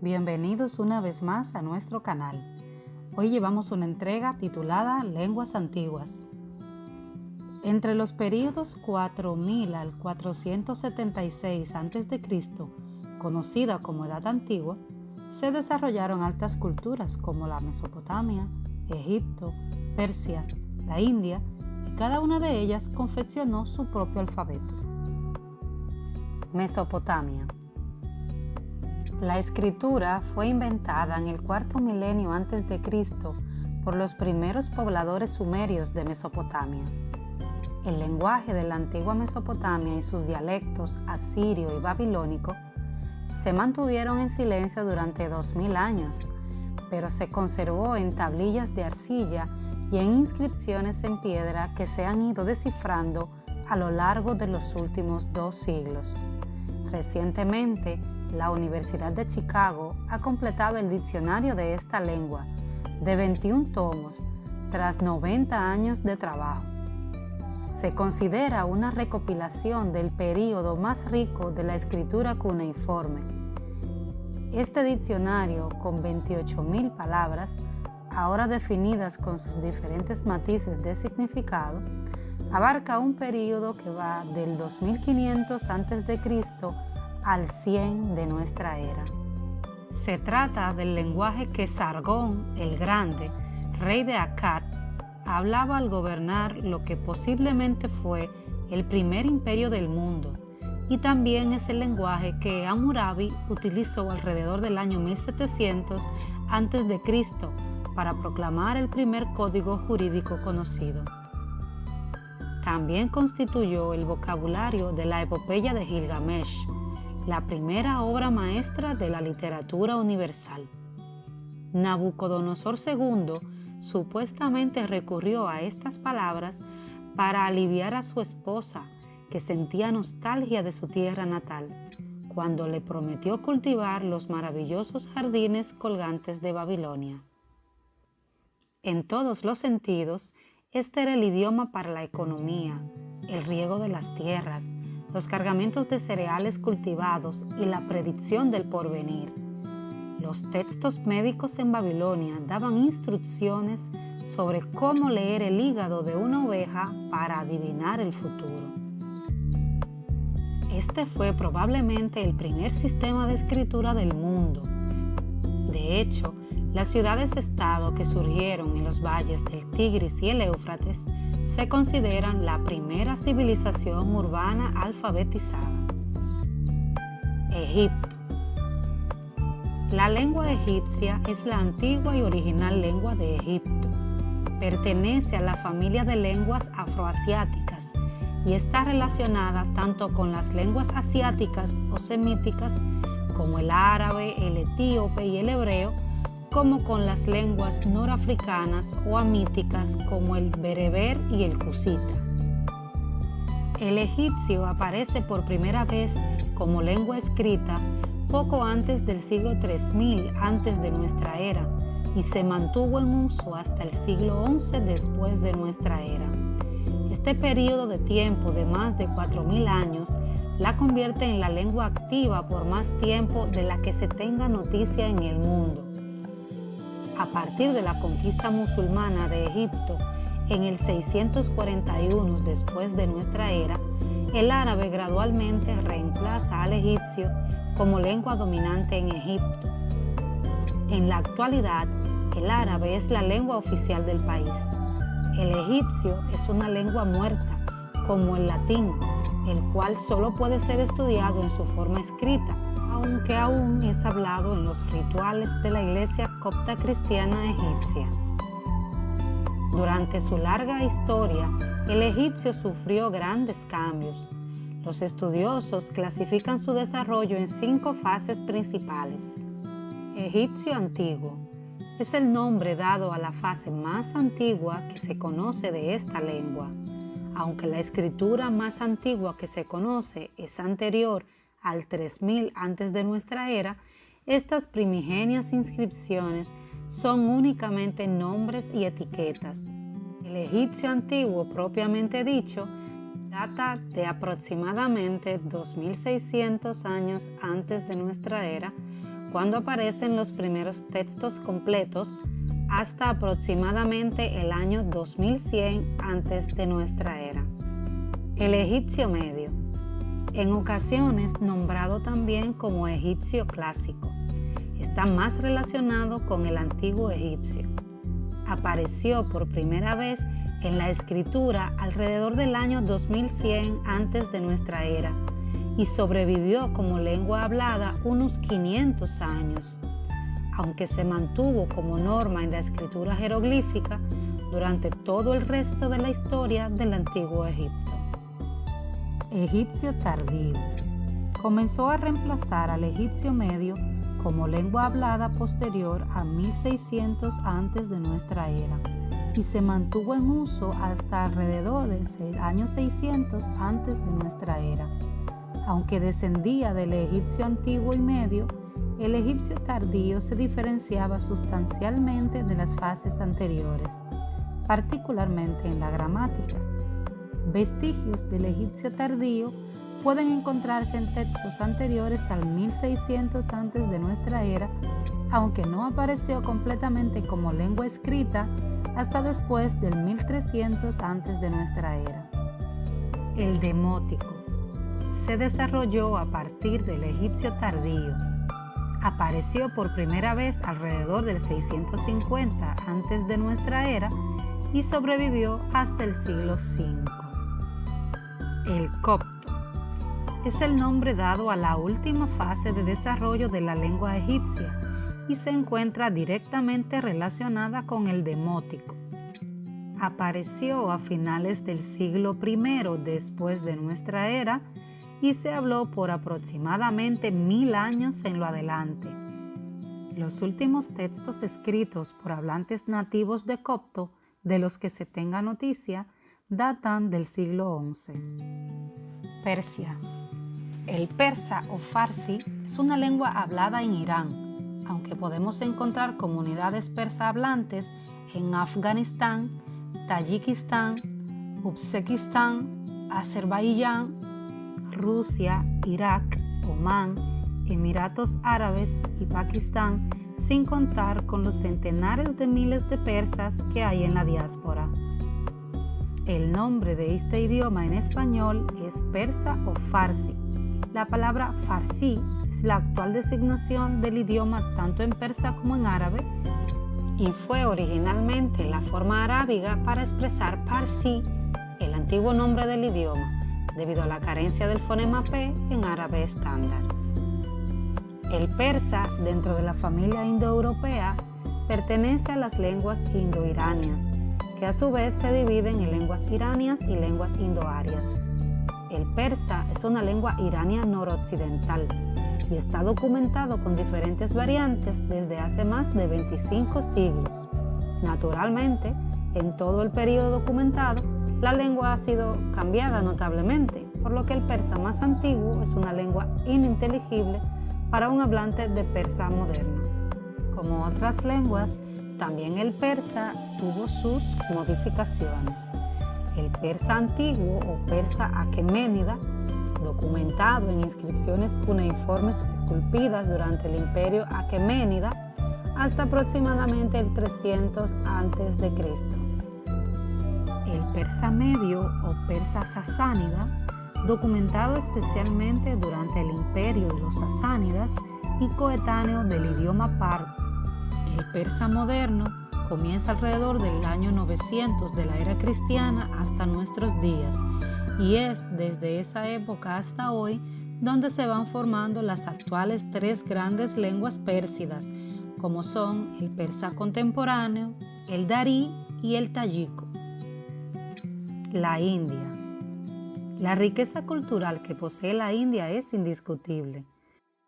Bienvenidos una vez más a nuestro canal. Hoy llevamos una entrega titulada Lenguas Antiguas. Entre los períodos 4000 al 476 a.C., conocida como Edad Antigua, se desarrollaron altas culturas como la Mesopotamia, Egipto, Persia, la India, y cada una de ellas confeccionó su propio alfabeto. Mesopotamia. La escritura fue inventada en el cuarto milenio antes de Cristo por los primeros pobladores sumerios de Mesopotamia. El lenguaje de la antigua Mesopotamia y sus dialectos asirio y babilónico se mantuvieron en silencio durante 2000 años, pero se conservó en tablillas de arcilla y en inscripciones en piedra que se han ido descifrando a lo largo de los últimos 2 siglos. Recientemente, la Universidad de Chicago ha completado el diccionario de esta lengua de 21 tomos tras 90 años de trabajo. Se considera una recopilación del período más rico de la escritura cuneiforme. Este diccionario, con 28.000 palabras, ahora definidas con sus diferentes matices de significado, abarca un período que va del 2500 a.C. al 100 de nuestra era. Se trata del lenguaje que Sargón el Grande, rey de Akkad, hablaba al gobernar lo que posiblemente fue el primer imperio del mundo, y también es el lenguaje que Hammurabi utilizó alrededor del año 1700 a.C. para proclamar el primer código jurídico conocido. También constituyó el vocabulario de la epopeya de Gilgamesh, la primera obra maestra de la literatura universal. Nabucodonosor II supuestamente recurrió a estas palabras para aliviar a su esposa, que sentía nostalgia de su tierra natal, cuando le prometió cultivar los maravillosos jardines colgantes de Babilonia. En todos los sentidos, este era el idioma para la economía, el riego de las tierras, los cargamentos de cereales cultivados y la predicción del porvenir. Los textos médicos en Babilonia daban instrucciones sobre cómo leer el hígado de una oveja para adivinar el futuro. Este fue probablemente el primer sistema de escritura del mundo. De hecho, las ciudades-estado que surgieron en los valles del Tigris y el Éufrates se consideran la primera civilización urbana alfabetizada. Egipto. La lengua egipcia es la antigua y original lengua de Egipto. Pertenece a la familia de lenguas afroasiáticas y está relacionada tanto con las lenguas asiáticas o semíticas como el árabe, el etíope y el hebreo, como con las lenguas norafricanas o amíticas como el bereber y el cusita. El egipcio aparece por primera vez como lengua escrita poco antes del siglo 3000 antes de nuestra era y se mantuvo en uso hasta el siglo XI después de nuestra era. Este periodo de tiempo de más de 4000 años la convierte en la lengua activa por más tiempo de la que se tenga noticia en el mundo. A partir de la conquista musulmana de Egipto en el 641 después de nuestra era, el árabe gradualmente reemplaza al egipcio como lengua dominante en Egipto. En la actualidad, el árabe es la lengua oficial del país. El egipcio es una lengua muerta, como el latín, el cual solo puede ser estudiado en su forma escrita, aunque aún es hablado en los rituales de la Iglesia Copta Cristiana Egipcia. Durante su larga historia, el egipcio sufrió grandes cambios. Los estudiosos clasifican su desarrollo en 5 fases principales. Egipcio antiguo es el nombre dado a la fase más antigua que se conoce de esta lengua. Aunque la escritura más antigua que se conoce es anterior al 3000 antes de nuestra era, estas primigenias inscripciones son únicamente nombres y etiquetas. El egipcio antiguo propiamente dicho data de aproximadamente 2600 años antes de nuestra era, cuando aparecen los primeros textos completos, hasta aproximadamente el año 2100 antes de nuestra era. El egipcio medio, en ocasiones nombrado también como egipcio clásico, está más relacionado con el antiguo egipcio. Apareció por primera vez en la escritura alrededor del año 2100 antes de nuestra era y sobrevivió como lengua hablada unos 500 años, aunque se mantuvo como norma en la escritura jeroglífica durante todo el resto de la historia del antiguo Egipto. Egipcio tardío. Comenzó a reemplazar al egipcio medio como lengua hablada posterior a 1600 antes de nuestra era y se mantuvo en uso hasta alrededor del año 600 antes de nuestra era. Aunque descendía del egipcio antiguo y medio, el egipcio tardío se diferenciaba sustancialmente de las fases anteriores, particularmente en la gramática. Vestigios del egipcio tardío pueden encontrarse en textos anteriores al 1600 antes de nuestra era, aunque no apareció completamente como lengua escrita hasta después del 1300 antes de nuestra era. El demótico se desarrolló a partir del egipcio tardío. Apareció por primera vez alrededor del 650 antes de nuestra era y sobrevivió hasta el siglo V. El copto es el nombre dado a la última fase de desarrollo de la lengua egipcia y se encuentra directamente relacionada con el demótico. Apareció a finales del siglo I después de nuestra era y se habló por aproximadamente 1000 años en lo adelante. Los últimos textos escritos por hablantes nativos de copto, de los que se tenga noticia, datan del siglo XI. Persia. El persa o farsi es una lengua hablada en Irán, aunque podemos encontrar comunidades persa hablantes en Afganistán, Tayikistán, Uzbekistán, Azerbaiyán, Rusia, Irak, Omán, Emiratos Árabes y Pakistán, sin contar con los centenares de miles de persas que hay en la diáspora. El nombre de este idioma en español es persa o farsi. La palabra farsi es la actual designación del idioma tanto en persa como en árabe y fue originalmente la forma arábiga para expresar parsi, el antiguo nombre del idioma, debido a la carencia del fonema P en árabe estándar. El persa, dentro de la familia indoeuropea, pertenece a las lenguas indoiranias, que a su vez se dividen en lenguas iranias y lenguas indoarias. El persa es una lengua irania noroccidental y está documentado con diferentes variantes desde hace más de 25 siglos. Naturalmente, en todo el periodo documentado, la lengua ha sido cambiada notablemente, por lo que el persa más antiguo es una lengua ininteligible para un hablante de persa moderno. Como otras lenguas, también el persa tuvo sus modificaciones. El persa antiguo o persa aqueménida, documentado en inscripciones cuneiformes esculpidas durante el imperio aqueménida hasta aproximadamente el 300 a.C. El persa medio o persa sasánida, documentado especialmente durante el imperio de los sasánidas y coetáneo del idioma parto. El persa moderno comienza alrededor del año 900 de la era cristiana hasta nuestros días y es desde esa época hasta hoy donde se van formando las actuales 3 grandes lenguas pérsidas, como son el persa contemporáneo, el darí y el tayiko. La India. La riqueza cultural que posee la India es indiscutible.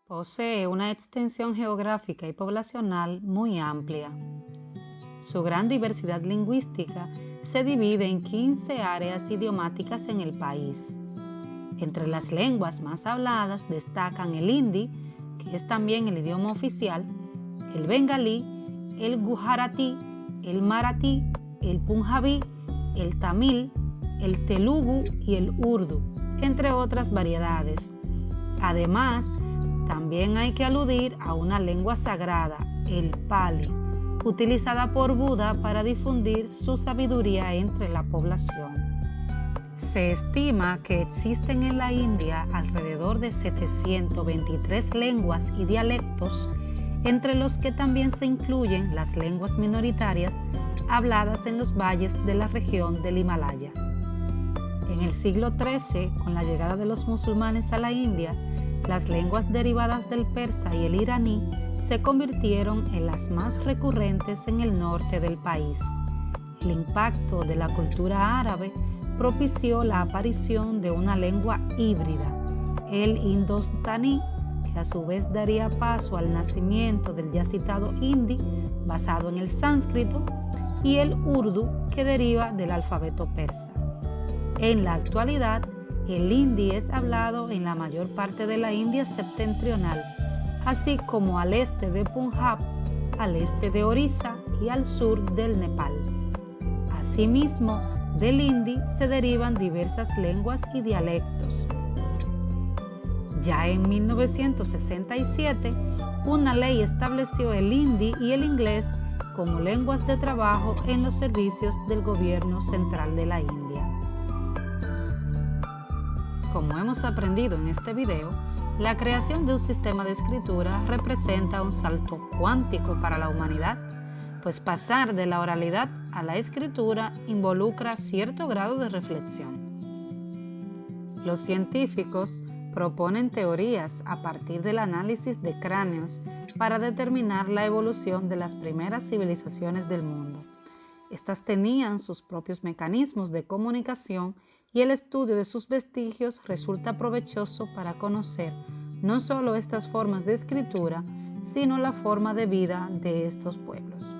Posee una extensión geográfica y poblacional muy amplia. Su gran diversidad lingüística se divide en 15 áreas idiomáticas en el país. Entre las lenguas más habladas destacan el hindi, que es también el idioma oficial, el bengalí, el gujarati, el marathi, el punjabí, el tamil, el telugu y el urdu, entre otras variedades. Además, También hay que aludir a una lengua sagrada, el Pali, utilizada por Buda para difundir su sabiduría entre la población. Se estima que existen en la India alrededor de 723 lenguas y dialectos, entre los que también se incluyen las lenguas minoritarias habladas en los valles de la región del Himalaya. En el siglo XIII, con la llegada de los musulmanes a la India, las lenguas derivadas del persa y el iraní se convirtieron en las más recurrentes en el norte del país. El impacto de la cultura árabe propició la aparición de una lengua híbrida, el indostaní, que a su vez daría paso al nacimiento del ya citado hindi, basado en el sánscrito, y el urdu, que deriva del alfabeto persa. En la actualidad, el hindi es hablado en la mayor parte de la India septentrional, así como al este de Punjab, al este de Orissa y al sur del Nepal. Asimismo, del hindi se derivan diversas lenguas y dialectos. Ya en 1967, una ley estableció el hindi y el inglés como lenguas de trabajo en los servicios del gobierno central de la India. Como hemos aprendido en este video, la creación de un sistema de escritura representa un salto cuántico para la humanidad, pues pasar de la oralidad a la escritura involucra cierto grado de reflexión. Los científicos proponen teorías a partir del análisis de cráneos para determinar la evolución de las primeras civilizaciones del mundo. Estas tenían sus propios mecanismos de comunicación y el estudio de sus vestigios resulta provechoso para conocer no solo estas formas de escritura, sino la forma de vida de estos pueblos.